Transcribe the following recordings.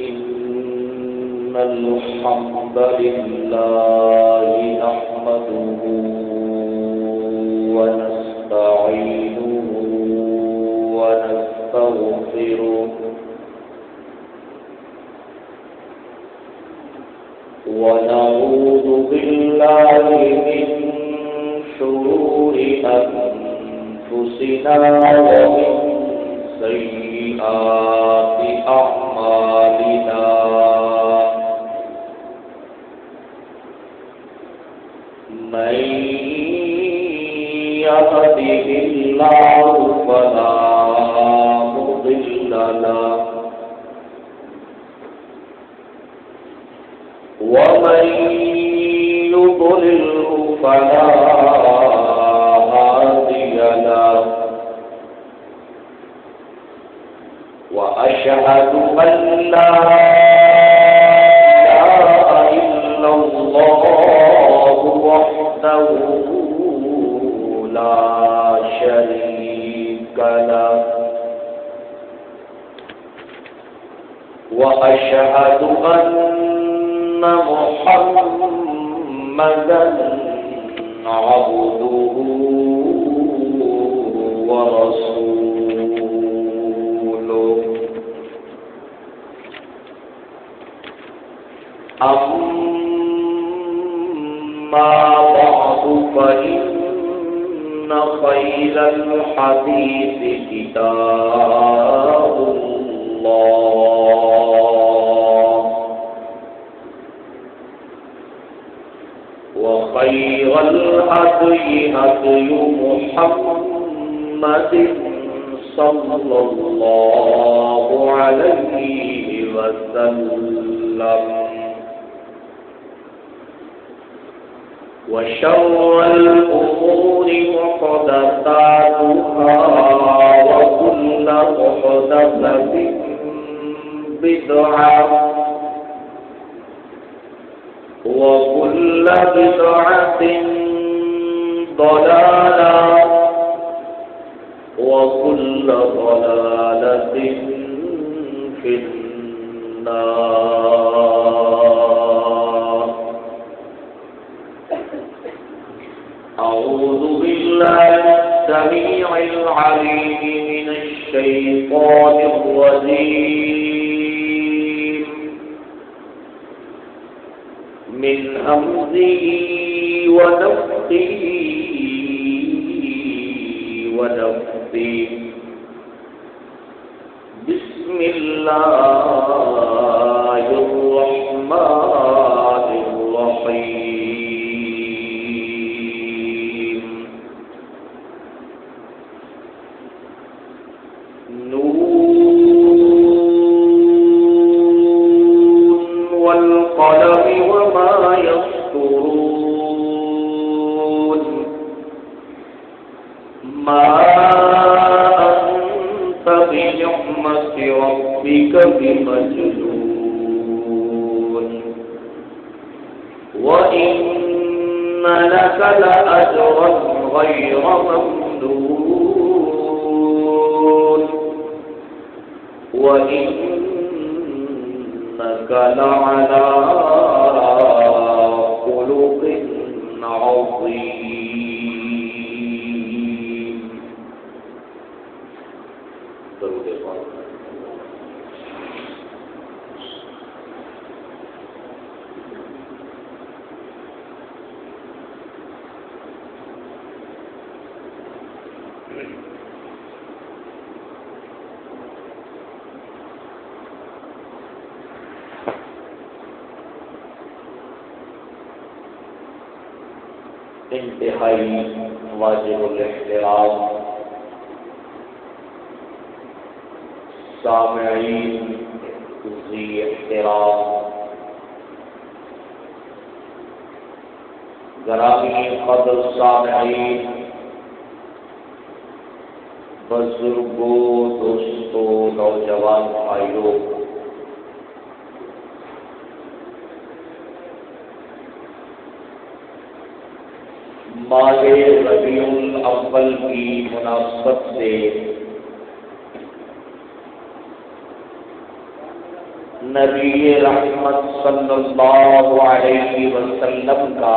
إن الحمد لله نحمده ونستعينه ونستغفره ونعوذ بالله من شرور أنفسنا ومن سيئات أعمالنا من يهده الله فلا مضل له ومن يضلله فلا هادي له وأشهد أن لا إله إلا الله وحده لا شريك له وأشهد أن محمدا عبده ورسوله أما بعد فإن خير الحديث كتاب الله وخير الهدي هدي محمد صلى الله عليه وسلم وشر الأمور محدثاتها وكل محدثة بدعة وكل بدعة ضلالة وكل ضلالة في النار. أعوذ بالله السميع العليم من الشيطان الرجيم من همزه ونفخه ونفثه. بسم الله الرحمن الرحيم. نون والقلم وما يسطرون. ما أنت بنعمة ربك بمجنون وإن لك لأجرا غير ممنون وإنك لعلى خلق عظيم. درود پاک. انتہائی واجب الاحترام سامعین ذی احترام گرامی قدر سامعین بزرگوں دوستوں نوجوان بھائیوں، ماہ ربیع الاول کی مناسبت سے نبی رحمت صلی اللہ علیہ وسلم کا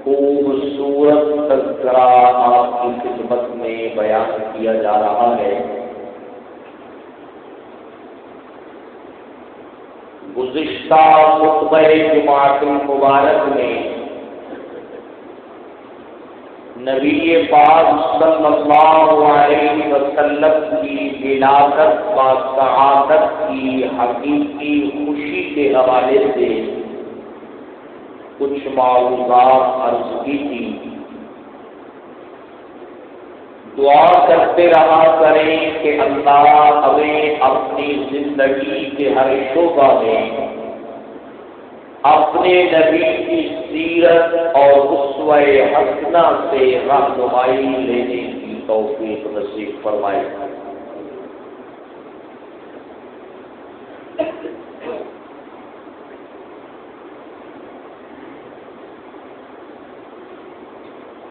خوبصورت تذکرہ آپ کی خدمت میں بیان کیا جا رہا ہے۔ گزشتہ خطبہ جمعۃ المبارک میں نبی پاک صلی اللہ علیہ وسلم کی ولادت و سعادت کی حقیقی خوشی کے حوالے سے کچھ معلومات عرض کی تھی۔ دعا کرتے رہا کریں کہ اللہ ہمیں اپنی زندگی کے ہر شعبہ میں اپنے نبی کی سیرت اور اسوہ حسنہ سے رہنمائی لینے کی توفیق نصیب فرمائے۔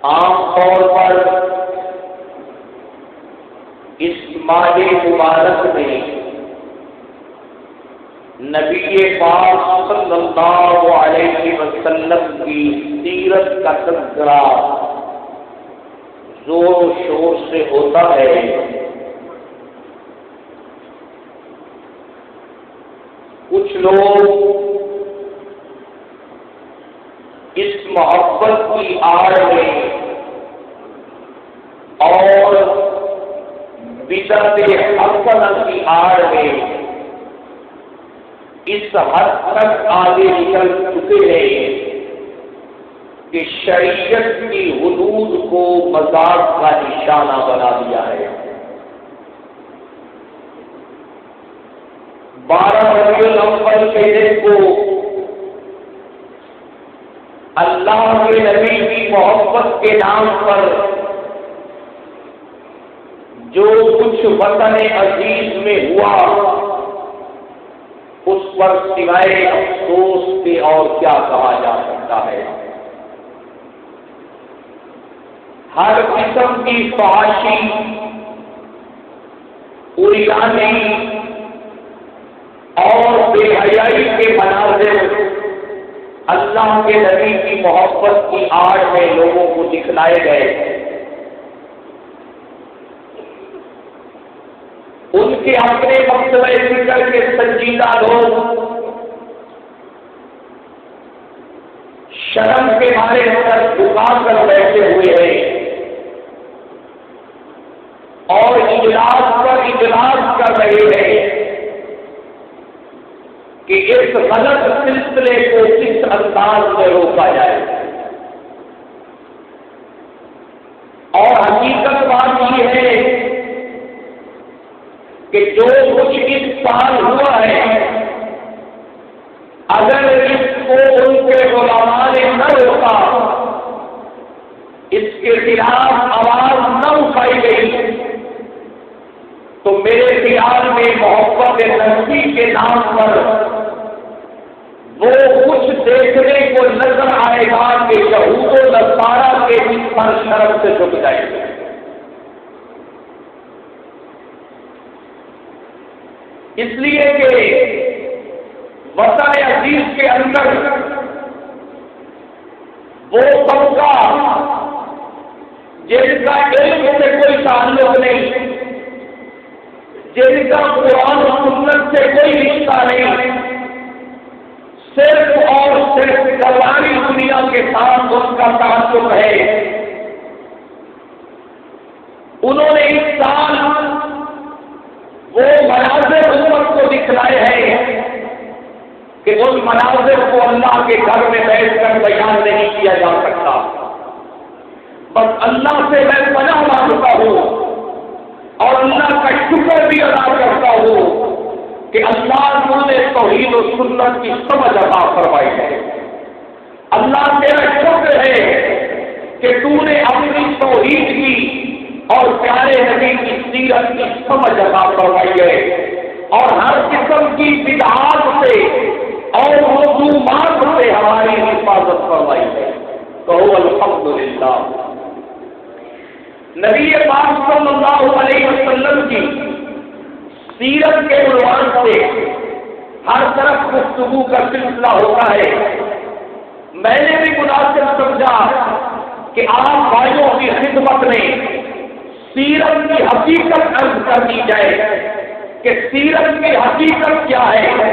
عام طور پر اس ماہ مبارک میں نبی پاک صلی اللہ علیہ وسلم کی سیرت کا تذکرہ زور و شور سے ہوتا ہے۔ کچھ لوگ اس محبت کی آڑ میں اور بدعت حسنہ کی آڑ میں اس حد تک آگے نکل چکے ہیں کہ شریعت کی حدود کو مذاق کا نشانہ بنا دیا ہے۔ 12 ربیع الاول کے دن کو اللہ کے نبی کی محبت کے نام پر جو کچھ وطن عزیز میں ہوا اس پر سوائے افسوس کے اور کیا کہا جا سکتا ہے۔ ہر قسم کی فحاشی، اریانی اور بے حیائی کے مناظر اللہ کے نبی کی محبت کی آڑ میں لوگوں کو دکھلائے گئے۔ ان کے اپنے مقصد فکر کے سنجیدہ لوگ شرم کے مارے اندر جھکا کر بیٹھے ہوئے ہیں اور اجلاس پر اجلاس کر رہے ہیں کہ اس غلط سلسلے کو کس انداز میں روکا جائے۔ اور حقیقت بات یہ ہے کہ جو کچھ اس سال ہوا ہے، اگر اس کو ان کے علماء نے نہ روکا، اس کے خلاف آواز نہ اٹھائی گئی، تو میرے خیال میں محبت نبی کے نام پر وہ کچھ دیکھنے کو نظر آئے گا کہ یہود و نصارہ کے اس پر شرم سے جھک جائے گا۔ اس لیے کہ وطن عزیز کے اندر وہ طبقہ جن کا علم سے کوئی تعلق نہیں، جن کا قرآن و سنت سے کوئی رشتہ نہیں، صرف اور صرف کلاری دنیا کے ساتھ اس کا تعلق ہے، انہوں نے اس سال وہ مناظر امت کو دکھلائے ہیں کہ ان مناظر کو اللہ کے گھر میں بیٹھ کر بیان نہیں کیا جا سکتا۔ بس اللہ سے میں پناہ مانگتا ہوں اور اللہ کا شکر بھی ادا کرتا ہوں کہ اللہ نے توحید و سنت کی سمجھ عطا فرمائی ہے۔ اللہ تیرا شکر ہے کہ تو نے اپنی توحید کی اور پیارے نبی کی سیرت کی سمجھ عطا فرمائی ہے، اور ہر قسم کی بدعات سے اور موضوعات سے ہماری حفاظت فرمائی ہے۔ تو الحمدللہ نبی پاک صلی اللہ علیہ وسلم کی سیرت کے عنوان سے ہر طرف گفتگو کا سلسلہ ہوتا ہے، میں نے بھی مناسب سمجھا کہ آپ بھائیوں کی خدمت میں سیرت کی حقیقت عرض کر دی جائے کہ سیرت کی حقیقت کیا ہے۔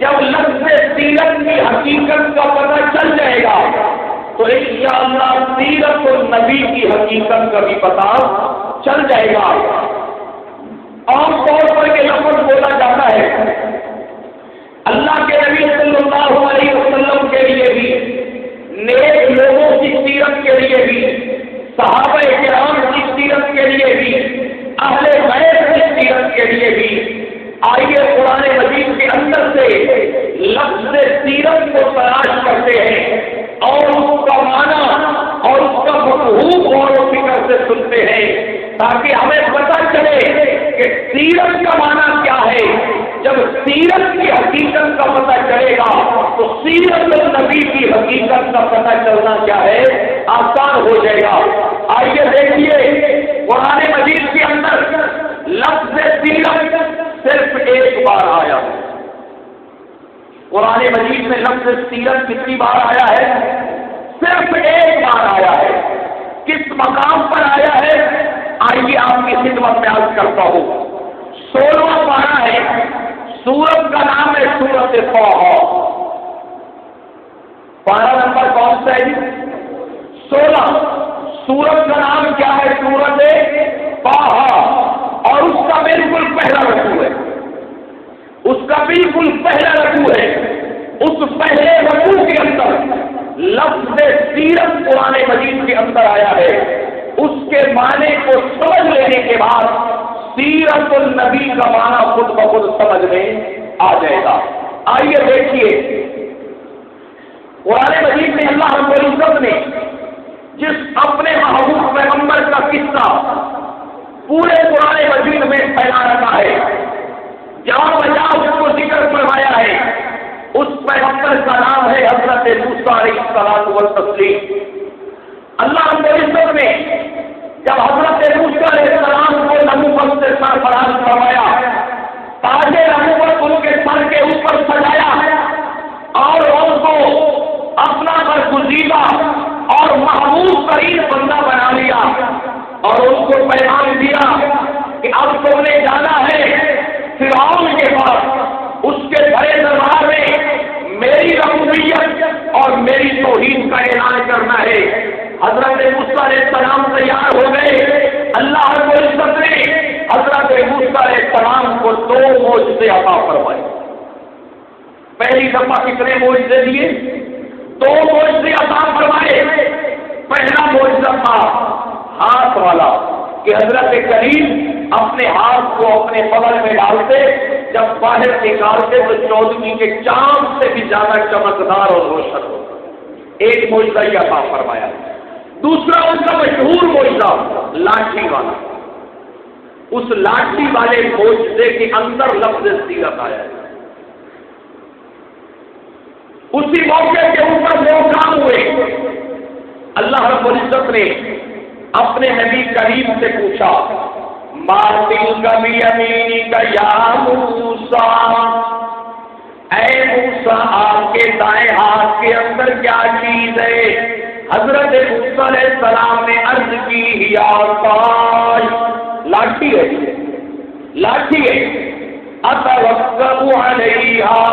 جب لفظ سیرت کی حقیقت کا پتہ چل جائے گا تو انشاءاللہ سیرت النبی کی حقیقت کا بھی پتہ چل جائے گا۔ عام طور پر یہ لفظ بولا جاتا ہے، اللہ کے نبی صلی اللہ علیہ وسلم کے لیے بھی، نیک لوگوں کی سیرت کے لیے بھی، صحابہ کرام کی سیرت کے لیے بھی، اہل بیت کی سیرت کے لیے بھی۔ آئیے قرآن مجید کے اندر سے لفظ سیرت کو تلاش کرتے ہیں اور اس کا معنی اور اس کا مفہوم غور و فکر سے سنتے ہیں تاکہ ہمیں پتہ چلے کہ سیرت کا معنی کیا ہے۔ جب سیرت کی حقیقت کا پتہ چلے گا تو سیرت النبی کی حقیقت کا پتہ چلنا کیا ہے، آسان ہو جائے گا۔ آئیے دیکھیے قرآن مجید کے اندر لفظ سیرت صرف ایک بار آیا ہے۔ قرآن مجید میں لفظ سیرت کتنی بار آیا ہے؟ صرف ایک بار آیا ہے۔ کس مقام پر آیا ہے؟ آئیے آپ کی خدمت میں عرض کرتا ہوں۔ 16واں پارہ ہے، سورت کا نام ہے سورت طٰہٰ۔ پارہ نمبر کون سا ہے؟ 16۔ سورت کا نام کیا ہے؟ سورت طٰہٰ، اور اس کا بالکل پہلا رکوع ہے، اس کا بالکل پہلا رکوع ہے۔ اس پہلے رکوع کے اندر لفظ سیرت قرآن مجید کے اندر آیا ہے۔ اس کے معنی کو سمجھ لینے کے بعد سیرت النبی کا معنی خود بخود سمجھ میں آ جائے گا۔ آئیے دیکھیے قرآن مجید میں اللہ رب العزت نے جس اپنے محبوب پیغمبر کا قصہ پورے قرآن مجید میں پھیلا رکھا ہے، جہاں بجا اس کو ذکر فرمایا ہے، اس پیغمبر کا نام ہے حضرت موسیٰ علیہ الصلوۃ والتسلیم۔ اللہ رب العزت نے جب حضرت موسیٰ علیہ السلام کو نبوت سے سرفراز فرمایا، تاج نبوت ان کے سر کے اوپر سجایا اور ان کو اپنا برگزیدہ اور محبوب ترین بندہ بنا لیا اور ان کو پیغام دیا کہ اب تم نے جانا ہے فرعون کے پاس، اس کے بڑے دربار میں میری ربوبیت اور میری توحید کا اعلان کرنا ہے۔ حضرت موسیٰ علیہ السلام تیار ہو گئے۔ اللہ رب العزت نے حضرت موسیٰ علیہ السلام کو 2 معجزے عطا فرمائے۔ پہلی دفعہ کتنے معجزے دیے؟ 2 معجزے عطا فرمائے۔ پہلا معجزہ تھا ہاتھ والا کہ حضرت کریم اپنے ہاتھ کو اپنے بغل میں ڈالتے، جب باہر نکالتے تو چودھویں کے چاند سے بھی زیادہ چمکدار اور روشن ہوتا۔ ایک معجزہ یہ عطا فرمایا۔ دوسرا ان کا مشہور معجزہ لاٹھی والا، اس لاٹھی والے معجزے کے اندر لفظ سیرت آیا ہے۔ اسی موقع کے اوپر 2 کام ہوئے۔ اللہ رب العزت نے اپنے نبی کریم سے پوچھا، ما تلک بیمینک یا موسیٰ، اے موسیٰ آپ کے دائیں ہاتھ کے اندر کیا چیز ہے؟ حضرت موسیٰ علیہ السلام نے عرض کی یا عصای، لاٹھی ہے، لاٹھی ہے، اتوکل علیہا،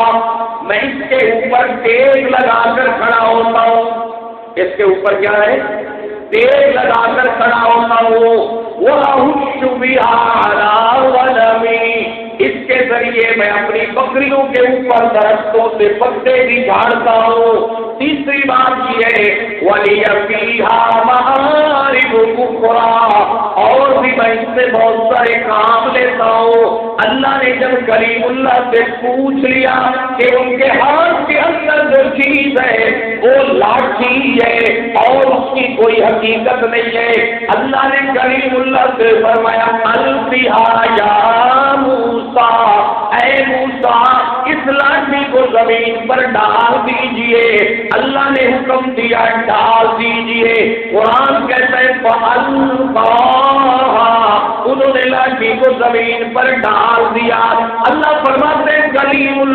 میں اس کے اوپر ٹیک لگا کر کھڑا ہوتا ہوں۔ اس کے اوپر کیا ہے؟ ٹیک لگا کر کھڑا ہوتا ہوں۔ وَأَحُشُّ بِهَا عَلَىٰ غَنَمِي، اس کے ذریعے میں اپنی بکریوں کے اوپر درختوں سے پتے بھی جھاڑتا ہوں۔ تیسری بات یہ ہے وَلِيَ فِيهَا مَآرِبُ أُخْرَىٰ، اور بھی میں اس سے بہت سارے کام لیتا ہوں۔ اللہ نے جب کلیم اللہ سے پوچھ لیا کہ ان کے ہاتھ کے اندر جو چیز ہے وہ لاٹھی ہے اور اس کی کوئی حقیقت نہیں ہے، اللہ نے کلیم اللہ سے فرمایا القِھا یا موسیٰ، اے موسیٰ اس لاٹھی کو زمین پر ڈال دیجئے۔ اللہ نے حکم دیا ڈال دیجئے۔ قرآن کہتا ہے فَأَلْقَاهَا، انہوں نے لاٹھی کو زمین پر ڈال دیا۔ اللہ فرماتے ہیں کلیم